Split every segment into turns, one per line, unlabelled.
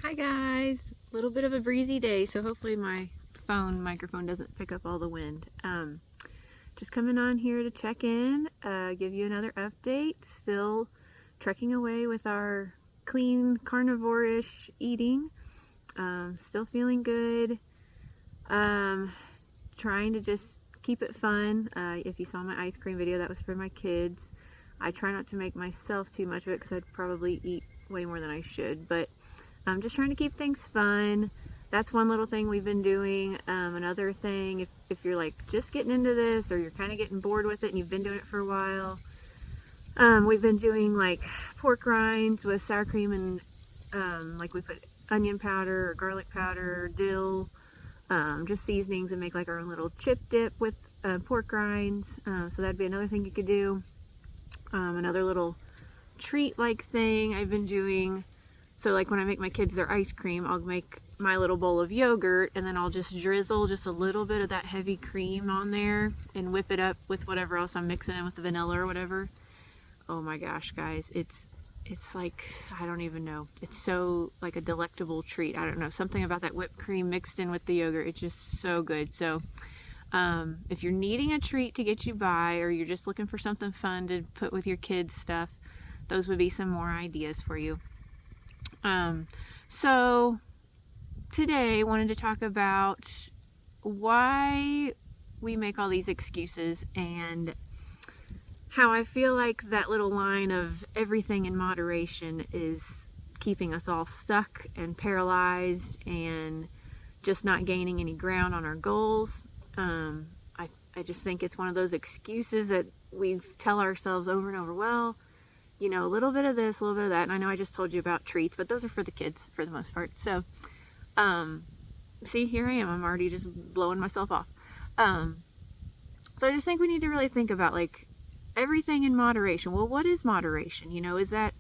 Hi guys, a little bit of a breezy day, so hopefully my phone microphone doesn't pick up all the wind. Just coming on here to check in, give you another update. Still trekking away with our clean carnivore-ish eating. Still feeling good. Trying to just keep it fun. If you saw my ice cream video, that was for my kids. I try not to make myself too much of it because I'd probably eat way more than I should, but I'm just trying to keep things fun. That's one little thing we've been doing. Another thing, if you're like just getting into this or you're kind of getting bored with it and you've been doing it for a while, we've been doing like pork rinds with sour cream and like we put onion powder or garlic powder, dill, just seasonings, and make like our own little chip dip with pork rinds. So that'd be another thing you could do. Another little treat like thing I've been doing. So like when I make my kids their ice cream, I'll make my little bowl of yogurt and then I'll just drizzle just a little bit of that heavy cream on there and whip it up with whatever else I'm mixing in with the vanilla or whatever. Oh my gosh, guys, it's like, I don't even know. It's so like a delectable treat. I don't know, something about that whipped cream mixed in with the yogurt. It's just so good. So if you're needing a treat to get you by, or you're just looking for something fun to put with your kids' stuff, those would be some more ideas for you. So today I wanted to talk about why we make all these excuses and how I feel like that little line of everything in moderation is keeping us all stuck and paralyzed and just not gaining any ground on our goals. I just think it's one of those excuses that we tell ourselves over and over. Well, you know, a little bit of this, a little bit of that. And I know I just told you about treats, but those are for the kids for the most part. So, see, here I am. I'm already just blowing myself off. So I just think we need to really think about like everything in moderation. Well, what is moderation? You know, is that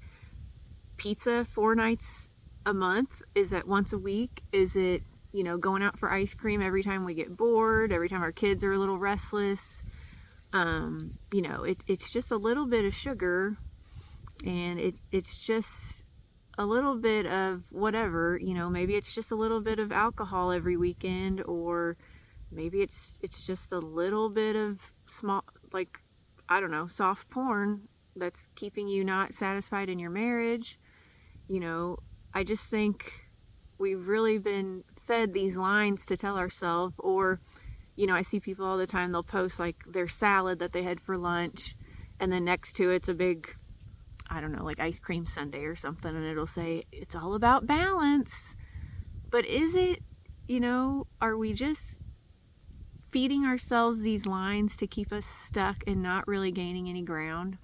pizza 4 nights a month? Is that once a week? Is it, you know, going out for ice cream every time we get bored, every time our kids are a little restless? You know, it's just a little bit of sugar, and it's just a little bit of whatever, you know, maybe it's just a little bit of alcohol every weekend, or maybe it's just a little bit of small, like, I don't know, soft porn that's keeping you not satisfied in your marriage. You know, I just think we've really been fed these lines to tell ourselves. Or, you know, I see people all the time, they'll post like their salad that they had for lunch, and then next to it's a big, I don't know, like ice cream sundae or something, and it'll say it's all about balance. But is it? You know, are we just feeding ourselves these lines to keep us stuck and not really gaining any ground?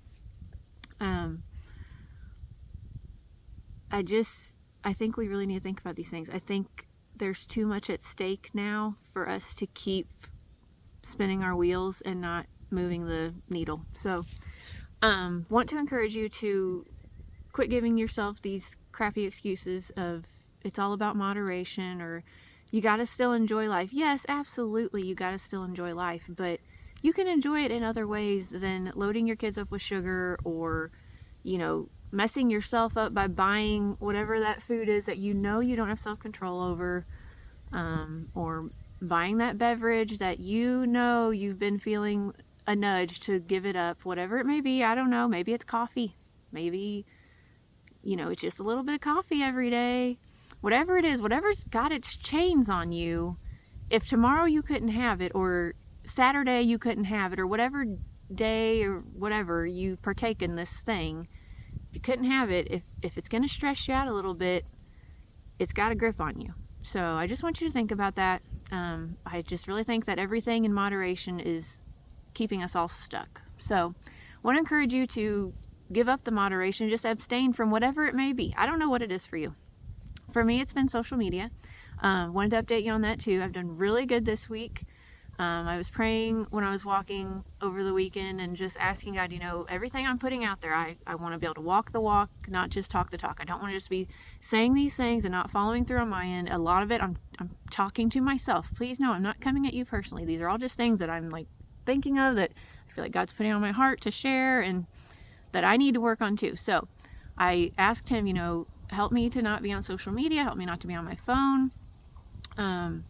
I think we really need to think about these things. I think there's too much at stake now for us to keep spinning our wheels and not moving the needle. So want to encourage you to quit giving yourselves these crappy excuses of it's all about moderation, or you got to still enjoy life. Yes, absolutely, you got to still enjoy life, but you can enjoy it in other ways than loading your kids up with sugar, or, you know, messing yourself up by buying whatever that food is that you know you don't have self-control over, or buying that beverage that you know you've been feeling a nudge to give it up, whatever it may be. I don't know, maybe it's coffee, maybe, you know, it's just a little bit of coffee every day. Whatever it is, whatever's got its chains on you, if tomorrow you couldn't have it, or Saturday you couldn't have it, or whatever day or whatever you partake in this thing, if you couldn't have it, if it's going to stress you out a little bit, it's got a grip on you. So I just want you to think about that. I just really think that everything in moderation is keeping us all stuck. So I want to encourage you to give up the moderation, just abstain from whatever it may be. I don't know what it is for you. For me, it's been social media. Wanted to update you on that too. I've done really good this week. I was praying when I was walking over the weekend and just asking God, you know, everything I'm putting out there, I want to be able to walk the walk, not just talk the talk. I don't want to just be saying these things and not following through on my end. A lot of it, I'm talking to myself. Please know, I'm not coming at you personally. These are all just things that I'm like thinking of, that I feel like God's putting on my heart to share and that I need to work on too. So I asked him, you know, help me to not be on social media, help me not to be on my phone. And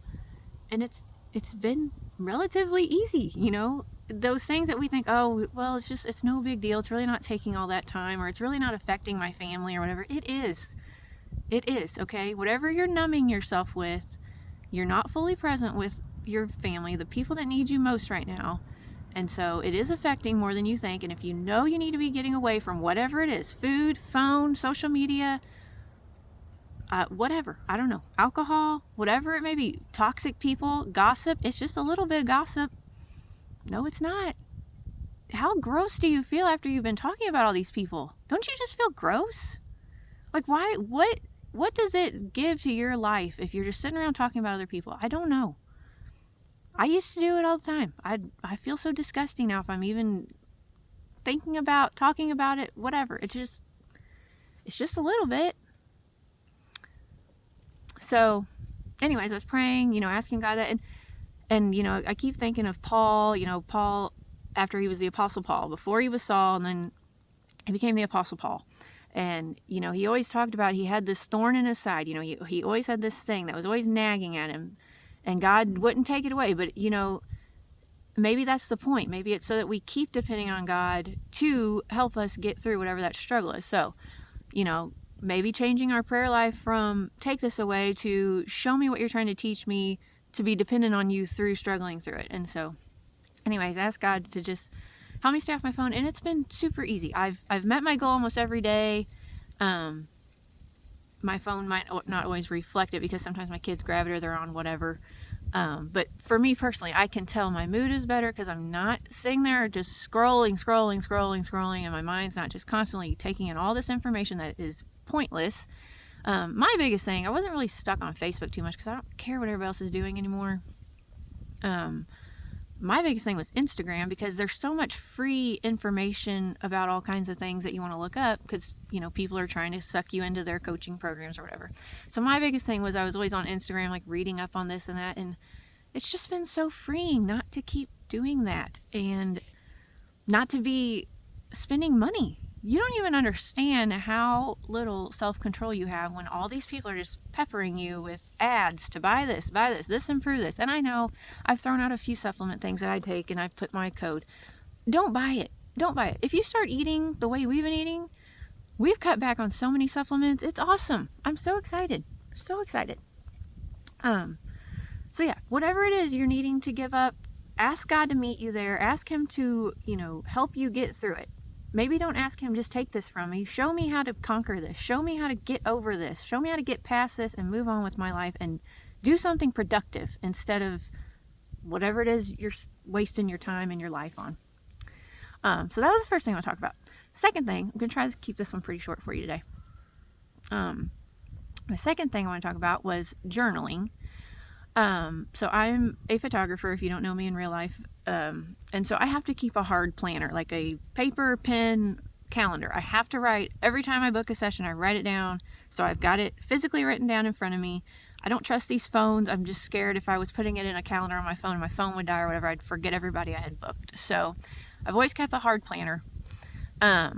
it's been relatively easy, you know, those things that we think, oh, well, it's no big deal. It's really not taking all that time, or it's really not affecting my family or whatever. It is, okay? Whatever you're numbing yourself with, you're not fully present with your family, the people that need you most right now. And so it is affecting more than you think. And if you know you need to be getting away from whatever it is, food, phone, social media, whatever, I don't know, alcohol, whatever it may be, toxic people, gossip, it's just a little bit of gossip. No, it's not. How gross do you feel after you've been talking about all these people? Don't you just feel gross? Like, why, what does it give to your life if you're just sitting around talking about other people? I don't know. I used to do it all the time. I feel so disgusting now if I'm even thinking about, talking about it, whatever. It's just a little bit. So anyways, I was praying, you know, asking God that, and you know, I keep thinking of Paul, you know, Paul, after he was the Apostle Paul, before he was Saul, and then he became the Apostle Paul. And, you know, he always talked about, he had this thorn in his side, you know, he always had this thing that was always nagging at him, and God wouldn't take it away. But, you know, maybe that's the point. Maybe it's so that we keep depending on God to help us get through whatever that struggle is. So, you know, maybe changing our prayer life from take this away to show me what you're trying to teach me, to be dependent on you through struggling through it. And so anyways, I asked God to just help me stay off my phone, and it's been super easy. I've met my goal almost every day. My phone might not always reflect it because sometimes my kids grab it or they're on whatever. But for me personally, I can tell my mood is better because I'm not sitting there just scrolling, and my mind's not just constantly taking in all this information that is pointless. My biggest thing, I wasn't really stuck on Facebook too much because I don't care what everybody else is doing anymore. My biggest thing was Instagram, because there's so much free information about all kinds of things that you want to look up, because, you know, people are trying to suck you into their coaching programs or whatever. So my biggest thing was I was always on Instagram, like reading up on this and that, and it's just been so freeing not to keep doing that and not to be spending money. You don't even understand how little self-control you have when all these people are just peppering you with ads to buy this, improve this. And I know I've thrown out a few supplement things that I take and I've put my code. Don't buy it. If you start eating the way we've been eating, we've cut back on so many supplements. It's awesome. I'm so excited. So yeah, whatever it is you're needing to give up, ask God to meet you there. Ask him to, you know, help you get through it. Maybe don't ask him, just take this from me. Show me how to conquer this. Show me how to get over this. Show me how to get past this and move on with my life and do something productive instead of whatever it is you're wasting your time and your life on. So that was the first thing I want to talk about. Second thing, I'm going to try to keep this one pretty short for you today. The second thing I want to talk about was journaling. So I'm a photographer, if you don't know me in real life. And so I have to keep a hard planner, like a paper, pen, calendar. I have to write every time I book a session. I write it down. So I've got it physically written down in front of me. I don't trust these phones. I'm just scared if I was putting it in a calendar on my phone would die or whatever, I'd forget everybody I had booked. So I've always kept a hard planner. So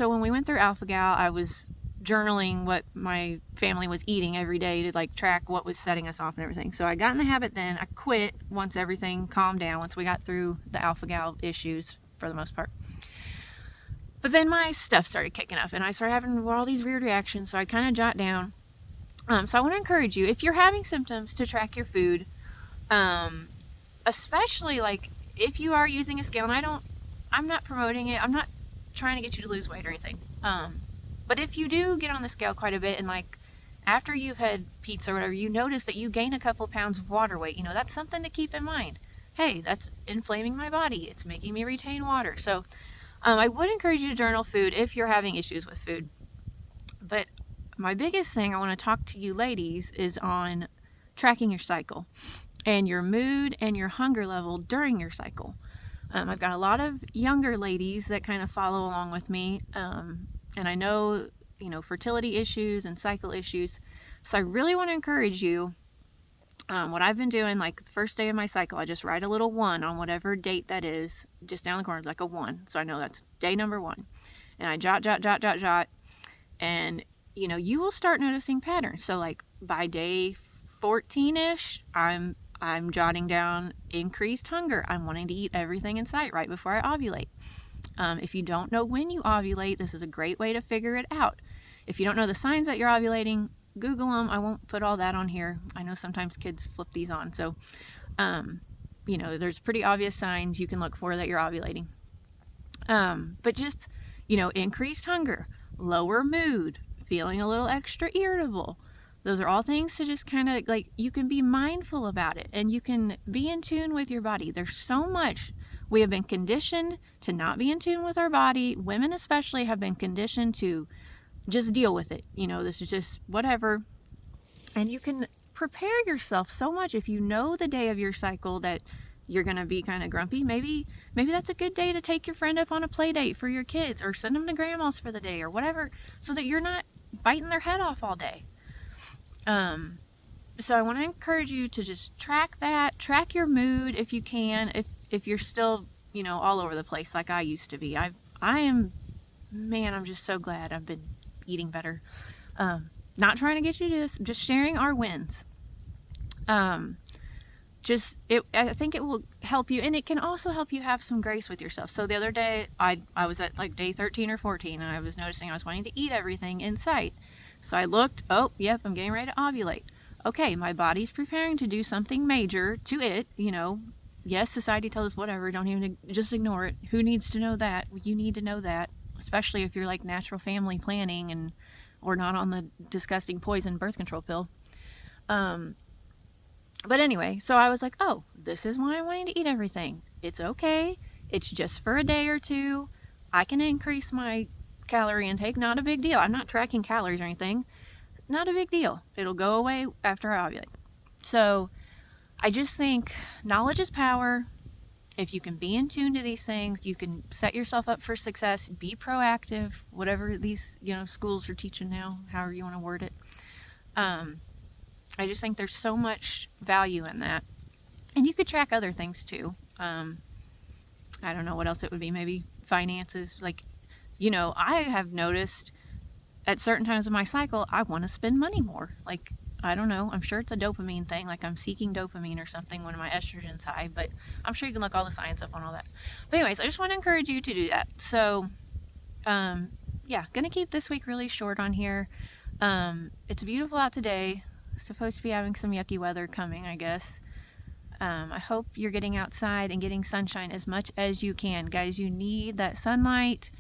when we went through Alpha-Gal, I was journaling what my family was eating every day to like track what was setting us off and everything. So I got in the habit then. I quit once everything calmed down, once we got through the Alpha-Gal issues for the most part. But then my stuff started kicking up and I started having all these weird reactions, so I kind of jot down. So I want to encourage you, if you're having symptoms, to track your food, especially like if you are using a scale. And I'm not promoting it. I'm not trying to get you to lose weight or anything. But if you do get on the scale quite a bit and like after you've had pizza or whatever, you notice that you gain a couple pounds of water weight, you know, that's something to keep in mind. Hey, that's inflaming my body. It's making me retain water. So I would encourage you to journal food if you're having issues with food. But my biggest thing I want to talk to you ladies is on tracking your cycle and your mood and your hunger level during your cycle. I've got a lot of younger ladies that kind of follow along with me. And I know, you know, fertility issues and cycle issues. So I really want to encourage you. What I've been doing, like the first day of my cycle, I just write a little 1 on whatever date that is, just down the corner, like a 1. So I know that's day number 1. And I jot. And, you will start noticing patterns. So like by day 14-ish, I'm jotting down increased hunger. I'm wanting to eat everything in sight right before I ovulate. If you don't know when you ovulate, this is a great way to figure it out. If you don't know the signs that you're ovulating, Google them. I won't put all that on here. I know sometimes kids flip these on. So, there's pretty obvious signs you can look for that you're ovulating. But just, increased hunger, lower mood, feeling a little extra irritable. Those are all things to just kind of like, you can be mindful about it and you can be in tune with your body. There's so much. We have been conditioned to not be in tune with our body. Women especially have been conditioned to just deal with it. This is just whatever. And you can prepare yourself so much if you know the day of your cycle that you're going to be kind of grumpy. Maybe that's a good day to take your friend up on a play date for your kids, or send them to grandma's for the day or whatever, so that you're not biting their head off all day. So I want to encourage you to just track your mood if you can, if you're still, all over the place like I used to be. I'm just so glad I've been eating better. Not trying to get you to this, just sharing our wins. I think it will help you, and it can also help you have some grace with yourself. So the other day, I was at like day 13 or 14, and I was noticing I was wanting to eat everything in sight. So I looked, oh, yep, I'm getting ready to ovulate. Okay, my body's preparing to do something major to it, Yes, society tells us whatever, don't even, just ignore it. Who needs to know that? You need to know that, especially if you're like natural family planning or not on the disgusting poison birth control pill. But anyway, so I was like, oh, this is why I'm wanting to eat everything. It's okay. It's just for a day or two. I can increase my calorie intake. Not a big deal. I'm not tracking calories or anything. Not a big deal. It'll go away after I ovulate. So I just think knowledge is power. If you can be in tune to these things, you can set yourself up for success. Be proactive, whatever these, schools are teaching now, however you want to word it. I just think there's so much value in that. And you could track other things too. I don't know what else it would be. Maybe finances. Like, I have noticed at certain times of my cycle, I want to spend money more. Like, I don't know. I'm sure it's a dopamine thing. Like I'm seeking dopamine or something when my estrogen's high. But I'm sure you can look all the science up on all that. But anyways, I just want to encourage you to do that. So, gonna keep this week really short on here. It's beautiful out today. Supposed to be having some yucky weather coming, I guess. I hope you're getting outside and getting sunshine as much as you can. Guys, you need that sunlight.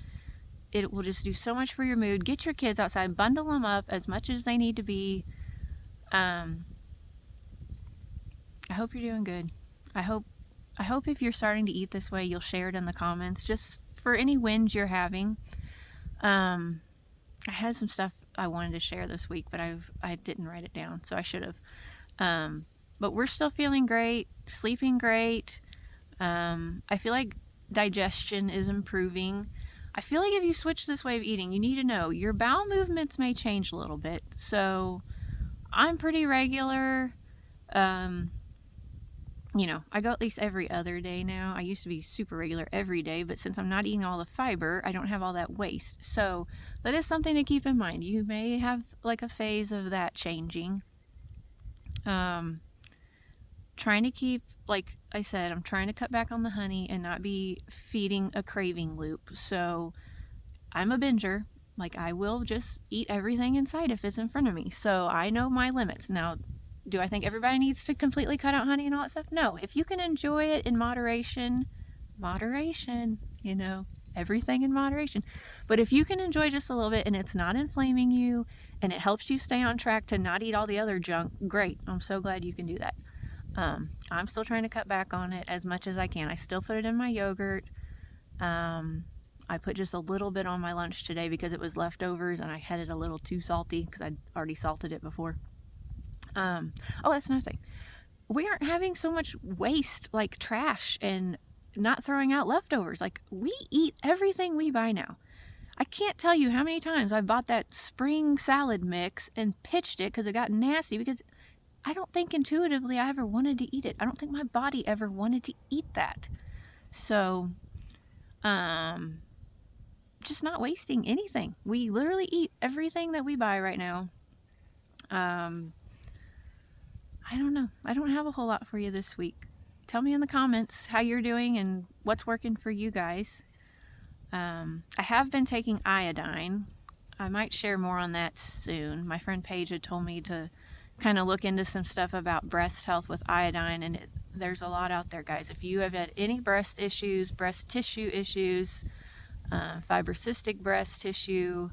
It will just do so much for your mood. Get your kids outside, bundle them up as much as they need to be. I hope you're doing good. I hope if you're starting to eat this way, you'll share it in the comments, just for any wins you're having. I had some stuff I wanted to share this week, but I didn't write it down, so I should have. But we're still feeling great, sleeping great. I feel like digestion is improving. I feel like if you switch this way of eating, you need to know your bowel movements may change a little bit. So I'm pretty regular. I go at least every other day now. I used to be super regular every day, but since I'm not eating all the fiber, I don't have all that waste. So that is something to keep in mind. You may have like a phase of that changing. Trying to keep, like I said, I'm trying to cut back on the honey and not be feeding a craving loop. So I'm a binger. Like I will just eat everything in sight if it's in front of me. So I know my limits. Now, do I think everybody needs to completely cut out honey and all that stuff? No. If you can enjoy it in moderation, everything in moderation. But if you can enjoy just a little bit and it's not inflaming you and it helps you stay on track to not eat all the other junk, great. I'm so glad you can do that. I'm still trying to cut back on it as much as I can. I still put it in my yogurt. I put just a little bit on my lunch today because it was leftovers and I had it a little too salty because I'd already salted it before. That's another thing. We aren't having so much waste, like trash, and not throwing out leftovers. Like, we eat everything we buy now. I can't tell you how many times I bought that spring salad mix and pitched it because it got nasty, because I don't think intuitively I ever wanted to eat it. I don't think my body ever wanted to eat that. So, just not wasting anything. We literally eat everything that we buy right now. I don't know. I don't have a whole lot for you this week. Tell me in the comments how you're doing and what's working for you guys. I have been taking iodine. I might share more on that soon. My friend Paige had told me to kind of look into some stuff about breast health with iodine, and there's a lot out there, guys. If you have had any breast issues, breast tissue issues, fibrocystic breast tissue,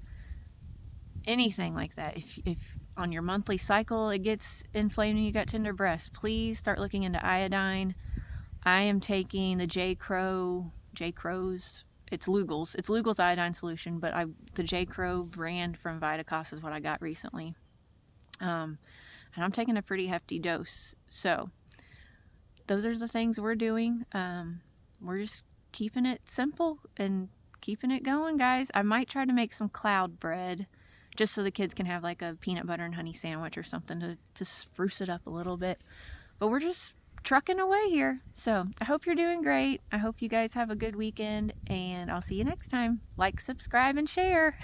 anything like that, if on your monthly cycle it gets inflamed and you got tender breasts, please start looking into iodine. I am taking the J. Crow's, it's Lugol's iodine solution, but the J. Crow brand from Vitacost is what I got recently. And I'm taking a pretty hefty dose. So those are the things we're doing. We're just keeping it simple and keeping it going, guys. I might try to make some cloud bread just so the kids can have like a peanut butter and honey sandwich or something to spruce it up a little bit. But we're just trucking away here. So I hope you're doing great. I hope you guys have a good weekend, and I'll see you next time. Like, subscribe, and share.